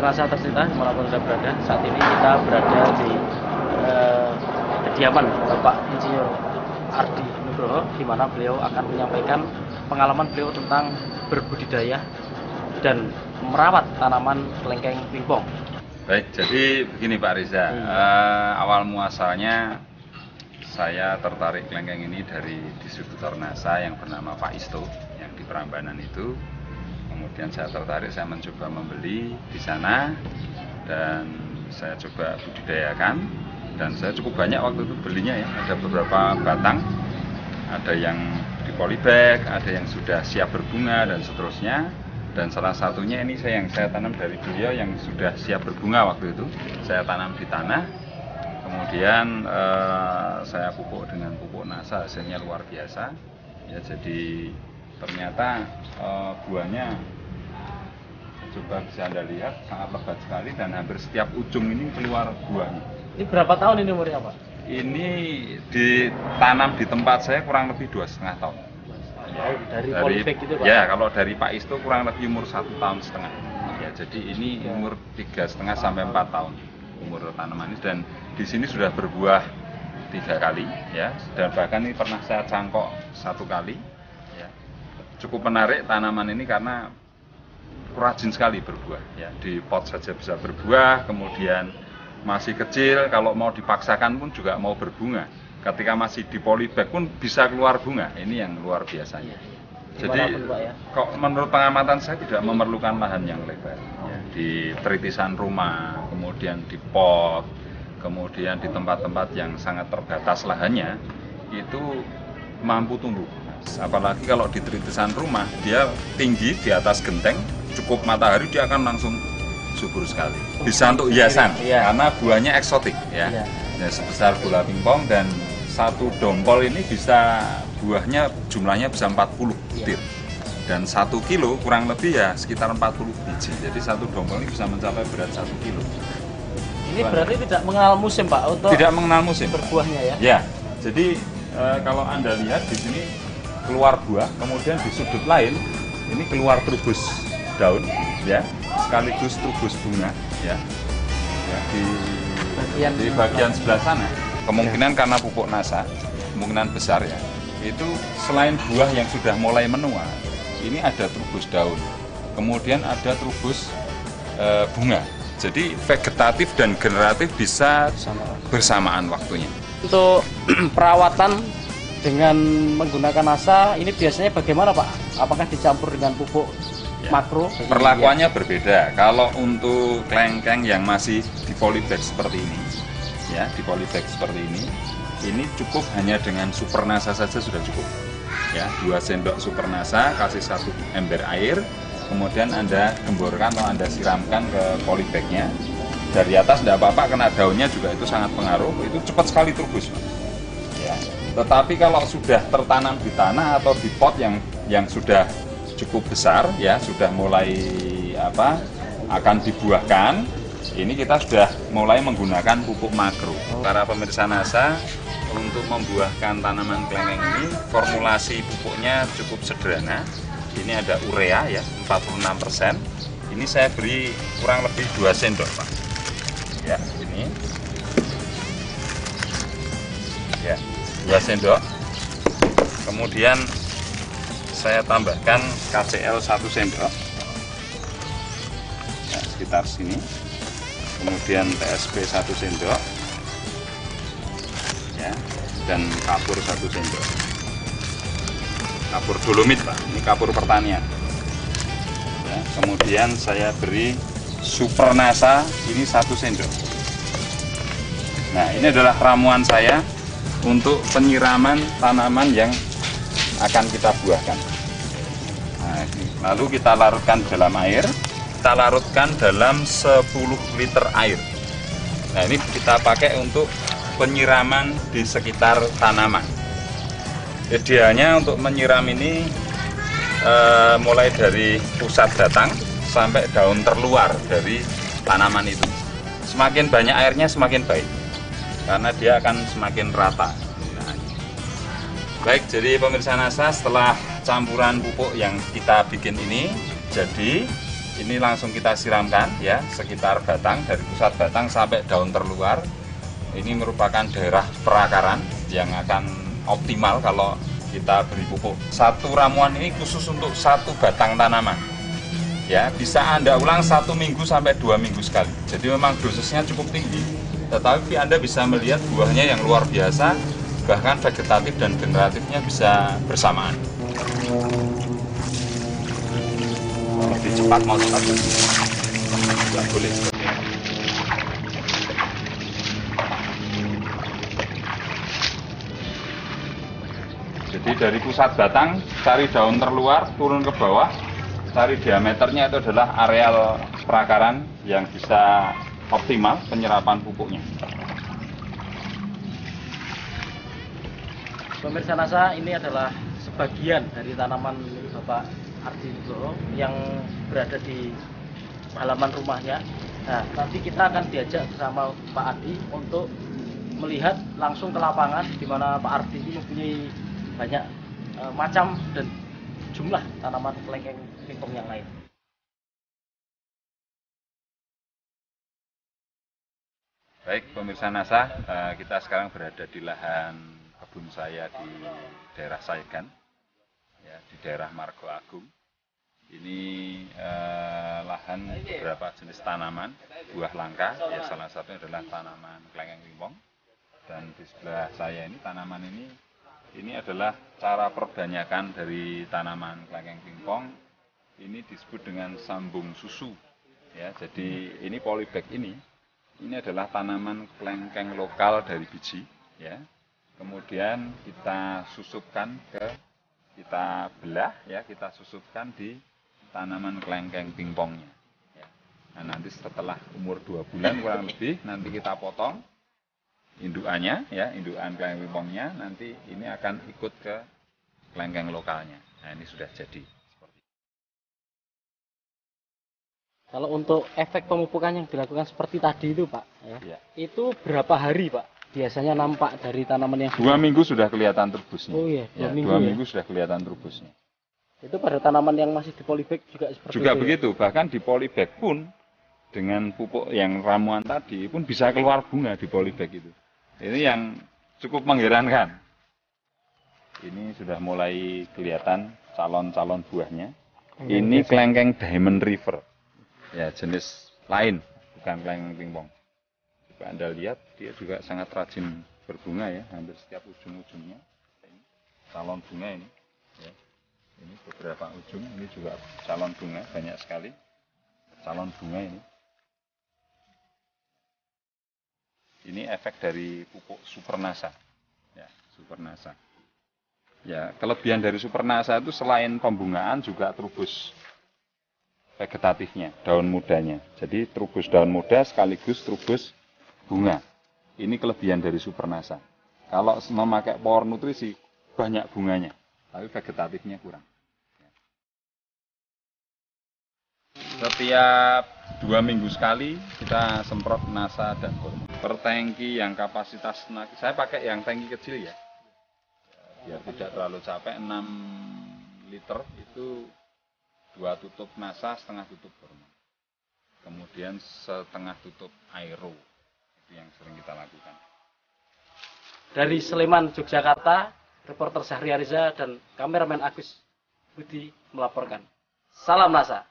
Mitra tercinta dimanapun Anda berada, saat ini kita berada di kediaman Bapak Insinyur Ardi Nugroho, di mana beliau akan menyampaikan pengalaman beliau tentang berbudidaya dan merawat tanaman kelengkeng pingpong. Baik, jadi begini Pak Riza, awal muasalnya saya tertarik kelengkeng ini dari distributor NASA yang bernama Pak Isto yang di Prambanan itu. Kemudian saya tertarik, saya mencoba membeli di sana dan saya coba budidayakan, dan saya cukup banyak waktu itu belinya ya. Ada beberapa batang, ada yang di polybag, ada yang sudah siap berbunga dan seterusnya. Dan salah satunya ini yang saya tanam dari beliau yang sudah siap berbunga waktu itu. Saya tanam di tanah, kemudian saya pupuk dengan pupuk NASA, hasilnya luar biasa. Ya, jadi ternyata buahnya, coba bisa Anda lihat, sangat lebat sekali dan hampir setiap ujung ini keluar buahnya. Ini berapa tahun ini umurnya Pak? Ini ditanam di tempat saya kurang lebih 2,5 tahun. Dari polybag itu Pak? Ya, kalau dari Pak Isto kurang lebih umur 1,5 tahun. Ya, jadi ini umur 3,5 sampai 4 tahun umur tanaman ini, dan di sini sudah berbuah 3 kali ya, dan bahkan ini pernah saya cangkok 1 kali. Cukup menarik tanaman ini karena rajin sekali berbuah ya, di pot saja bisa berbuah, kemudian masih kecil kalau mau dipaksakan pun juga mau berbunga, ketika masih di polybag pun bisa keluar bunga. Ini yang luar biasanya. Jadi kok menurut pengamatan saya tidak memerlukan lahan yang lebar ya, di tritisan rumah, kemudian di pot, kemudian di tempat-tempat yang sangat terbatas lahannya itu mampu tumbuh. Apalagi kalau di tritisan rumah, dia tinggi di atas genteng, cukup matahari dia akan langsung subur sekali. Bisa untuk hiasan, karena buahnya eksotik ya. Ya, sebesar bola pingpong, dan satu dompol ini bisa buahnya jumlahnya bisa 40 butir. Dan 1 kilo kurang lebih ya sekitar 40 biji. Jadi satu dompol ini bisa mencapai berat 1 kilo. Ini berarti tidak mengenal musim Pak untuk tidak mengenal musim berbuahnya ya? Ya, jadi kalau Anda lihat di sini keluar buah, kemudian di sudut lain ini keluar trubus daun ya, sekaligus trubus bunga ya, di bagian sebelah sana. Kemungkinan karena pupuk NASA, kemungkinan besar ya, itu selain buah yang sudah mulai menua, ini ada trubus daun, kemudian ada trubus bunga. Jadi vegetatif dan generatif bisa bersamaan waktunya. Untuk perawatan dengan menggunakan NASA ini biasanya bagaimana Pak? Apakah dicampur dengan pupuk makro? Perlakuannya berbeda. Kalau untuk kelengkeng yang masih di polybag seperti ini, ya, di polybag seperti ini cukup hanya dengan super NASA saja sudah cukup. Ya, 2 sendok super NASA, kasih 1 ember air, kemudian Anda gemborkan atau Anda siramkan ke polybagnya. Dari atas tidak apa-apa, karena daunnya juga itu sangat pengaruh, itu cepat sekali trubus. Ya. Tetapi kalau sudah tertanam di tanah atau di pot yang sudah cukup besar ya, sudah mulai akan dibuahkan, ini kita sudah mulai menggunakan pupuk makro. Para pemirsa NASA, untuk membuahkan tanaman kelengkeng ini formulasi pupuknya cukup sederhana. Ini ada urea ya, 46%. Ini saya beri kurang lebih 2 sendok Pak. Ya, ini ya, 2 sendok. Kemudian saya tambahkan KCl 1 sendok ya, sekitar sini. Kemudian TSP 1 sendok ya, dan kapur 1 sendok. Kapur dolomit Pak, ini kapur pertanian ya. Kemudian saya beri super NASA ini 1 sendok. Nah, ini adalah ramuan saya untuk penyiraman tanaman yang akan kita buahkan. Nah, lalu kita larutkan dalam air. Kita larutkan dalam 10 liter air. Nah, ini kita pakai untuk penyiraman di sekitar tanaman. Idealnya untuk menyiram ini mulai dari pusat batang sampai daun terluar dari tanaman itu. Semakin banyak airnya semakin baik, karena dia akan semakin rata. Baik, jadi pemirsa NASA, setelah campuran pupuk yang kita bikin ini jadi, ini langsung kita siramkan ya, sekitar batang, dari pusat batang sampai daun terluar. Ini merupakan daerah perakaran yang akan optimal kalau kita beri pupuk. Satu ramuan ini khusus untuk satu batang tanaman. Ya, bisa Anda ulang 1 minggu sampai 2 minggu sekali. Jadi memang dosisnya cukup tinggi, tetapi Anda bisa melihat buahnya yang luar biasa, bahkan vegetatif dan generatifnya bisa bersamaan. Lebih cepat mau cepat, nggak boleh seperti ini. Jadi dari pusat batang, cari daun terluar, turun ke bawah, cari diameternya itu adalah areal perakaran yang bisa optimal penyerapan pupuknya. Pemirsa NASA, ini adalah sebagian dari tanaman Bapak Ardi Nugroho yang berada di halaman rumahnya. Nah, nanti kita akan diajak bersama Pak Ardi untuk melihat langsung ke lapangan di mana Pak Ardi ini mempunyai banyak macam dan jumlah tanaman kelengkeng pingpong yang lain. Baik pemirsa NASA, kita sekarang berada di lahan kebun saya di daerah Saegan, ya, di daerah Margo Agung. Ini lahan beberapa jenis tanaman, buah langka, ya salah satunya adalah tanaman kelengkeng pingpong. Dan di sebelah saya ini tanaman ini adalah cara perbanyakan dari tanaman kelengkeng pingpong. Ini disebut dengan sambung susu. Ya, jadi ini polybag ini adalah tanaman kelengkeng lokal dari biji. Ya. Kemudian kita susupkan kita belah, ya, kita susupkan di tanaman kelengkeng pingpongnya. Ya. Nah, nanti setelah umur 2 bulan kurang lebih, nanti kita potong indukannya, ya, indukan kelengkeng pingpongnya, nanti ini akan ikut ke kelengkeng lokalnya. Nah, ini sudah jadi. Kalau untuk efek pemupukan yang dilakukan seperti tadi itu Pak, ya. Itu berapa hari Pak? Biasanya nampak dari tanaman yang 2 minggu sudah kelihatan turbusnya. Oh iya, 2 minggu, 2 minggu sudah kelihatan turbusnya. Itu pada tanaman yang masih di polybag juga seperti juga itu. Begitu, bahkan di polybag pun dengan pupuk yang ramuan tadi pun bisa keluar bunga di polybag itu. Ini yang cukup mengherankan. Ini sudah mulai kelihatan calon-calon buahnya. Ini kelengkeng Diamond River. Ya, jenis lain, bukan kelengkeng pingpong. Coba Anda lihat, dia juga sangat rajin berbunga ya, hampir setiap ujung-ujungnya. Ini calon bunga ini. Ya. Ini beberapa ujung, ini juga calon bunga, banyak sekali calon bunga ini. Ini efek dari pupuk Supernasa. Ya, Supernasa. Ya, kelebihan dari Supernasa itu selain pembungaan juga trubus vegetatifnya, daun mudanya. Jadi trubus daun muda sekaligus trubus bunga. Ini kelebihan dari Supernasa. Kalau memakai power nutrisi banyak bunganya, tapi vegetatifnya kurang. Setiap 2 minggu sekali kita semprot Nasa dan hormon. Per tangki yang kapasitas, saya pakai yang tangki kecil ya, biar tidak terlalu capek. 6 liter itu 2 tutup Nasa, setengah tutup hormon. Kemudian setengah tutup aero. Itu yang sering kita lakukan. Dari Sleman, Yogyakarta, reporter Syahriariza dan kameramen Agus Budi melaporkan. Salam NASA.